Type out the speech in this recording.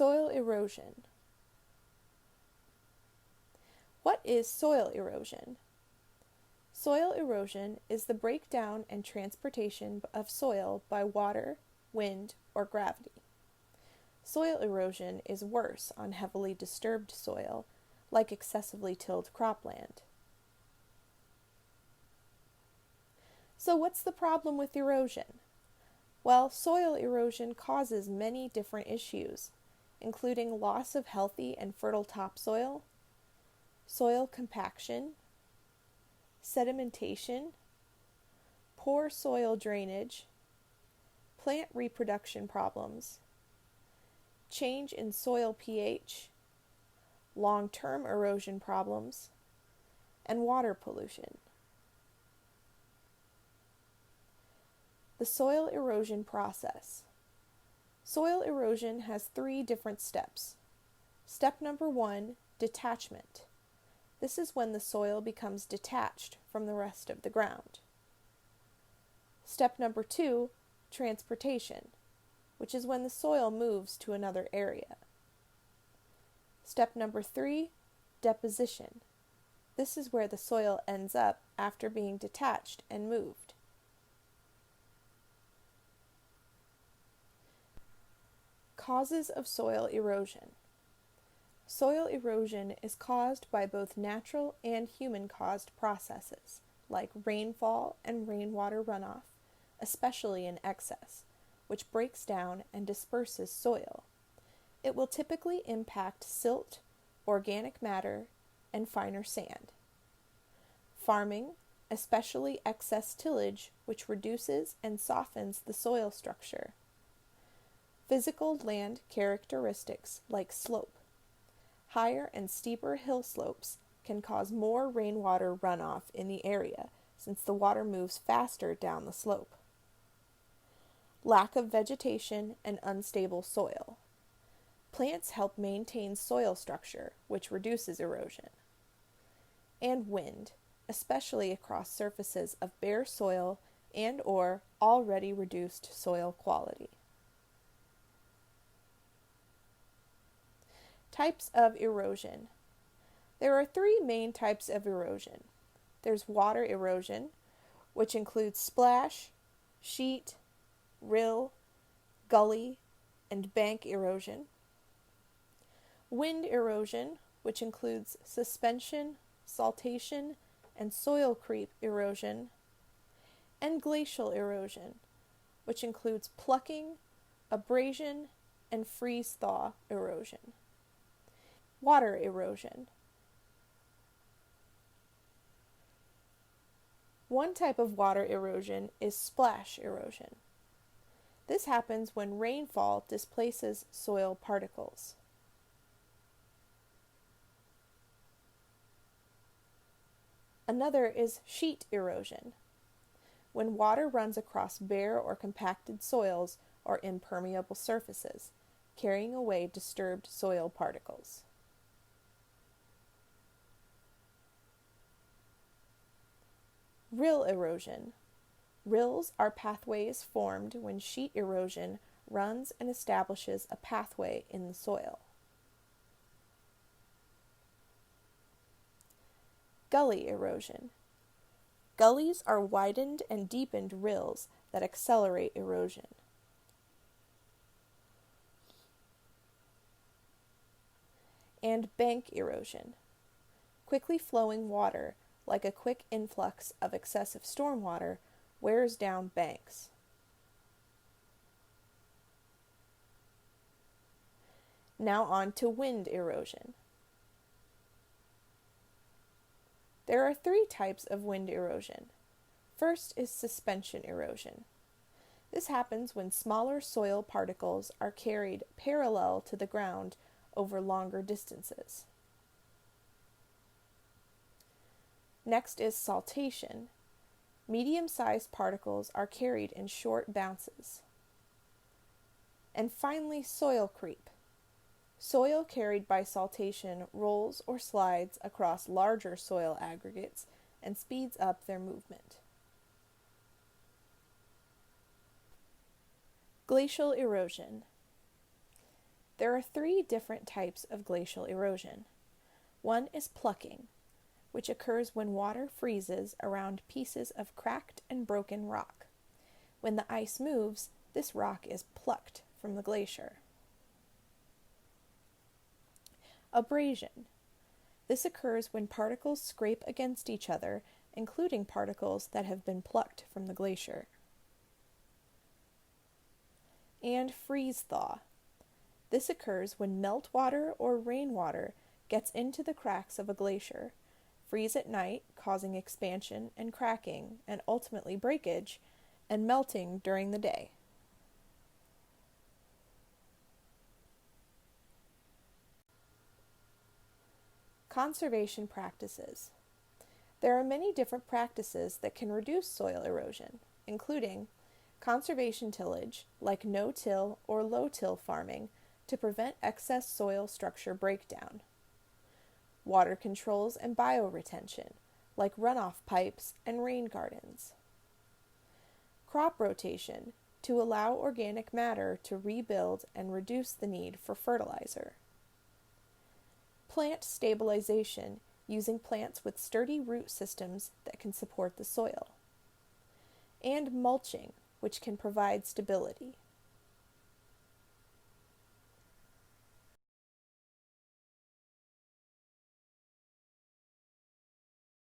Soil erosion. What is soil erosion? Soil erosion is the breakdown and transportation of soil by water, wind, or gravity. Soil erosion is worse on heavily disturbed soil, like excessively tilled cropland. So what's the problem with erosion? Well, soil erosion causes many different issues, including loss of healthy and fertile topsoil, soil compaction, sedimentation, poor soil drainage, plant reproduction problems, change in soil pH, long-term erosion problems, and water pollution. The soil erosion process. Soil erosion has 3 different steps. Step number 1, detachment. This is when the soil becomes detached from the rest of the ground. Step number 2, transportation, which is when the soil moves to another area. Step number 3, deposition. This is where the soil ends up after being detached and moved. Causes of soil erosion. Soil erosion is caused by both natural and human-caused processes, like rainfall and rainwater runoff, especially in excess, which breaks down and disperses soil. It will typically impact silt, organic matter, and finer sand. Farming, especially excess tillage, which reduces and softens the soil structure. Physical land characteristics like slope. Higher and steeper hill slopes can cause more rainwater runoff in the area since the water moves faster down the slope. Lack of vegetation and unstable soil. Plants help maintain soil structure, which reduces erosion. And wind, especially across surfaces of bare soil and/or already reduced soil quality. Types of erosion. There are 3 main types of erosion. There's water erosion, which includes splash, sheet, rill, gully, and bank erosion. Wind erosion, which includes suspension, saltation, and soil creep erosion. And glacial erosion, which includes plucking, abrasion, and freeze-thaw erosion. Water erosion. One type of water erosion is splash erosion. This happens when rainfall displaces soil particles. Another is sheet erosion, when water runs across bare or compacted soils or impermeable surfaces, carrying away disturbed soil particles. Rill erosion. Rills are pathways formed when sheet erosion runs and establishes a pathway in the soil. Gully erosion. Gullies are widened and deepened rills that accelerate erosion. And bank erosion. Quickly flowing water, like a quick influx of excessive stormwater, wears down banks. Now on to wind erosion. There are 3 types of wind erosion. First is suspension erosion. This happens when smaller soil particles are carried parallel to the ground over longer distances. Next is saltation. Medium-sized particles are carried in short bounces. And finally, soil creep. Soil carried by saltation rolls or slides across larger soil aggregates and speeds up their movement. Glacial erosion. There are three different types of glacial erosion. One is plucking, which occurs when water freezes around pieces of cracked and broken rock. When the ice moves, this rock is plucked from the glacier. Abrasion. This occurs when particles scrape against each other, including particles that have been plucked from the glacier. And freeze-thaw. This occurs when meltwater or rainwater gets into the cracks of a glacier, freeze at night, causing expansion and cracking, and ultimately breakage, and melting during the day. Conservation practices. There are many different practices that can reduce soil erosion, including conservation tillage, like no-till or low-till farming, to prevent excess soil structure breakdown. Water controls and bioretention, like runoff pipes and rain gardens. Crop rotation, to allow organic matter to rebuild and reduce the need for fertilizer. Plant stabilization, using plants with sturdy root systems that can support the soil. And mulching, which can provide stability.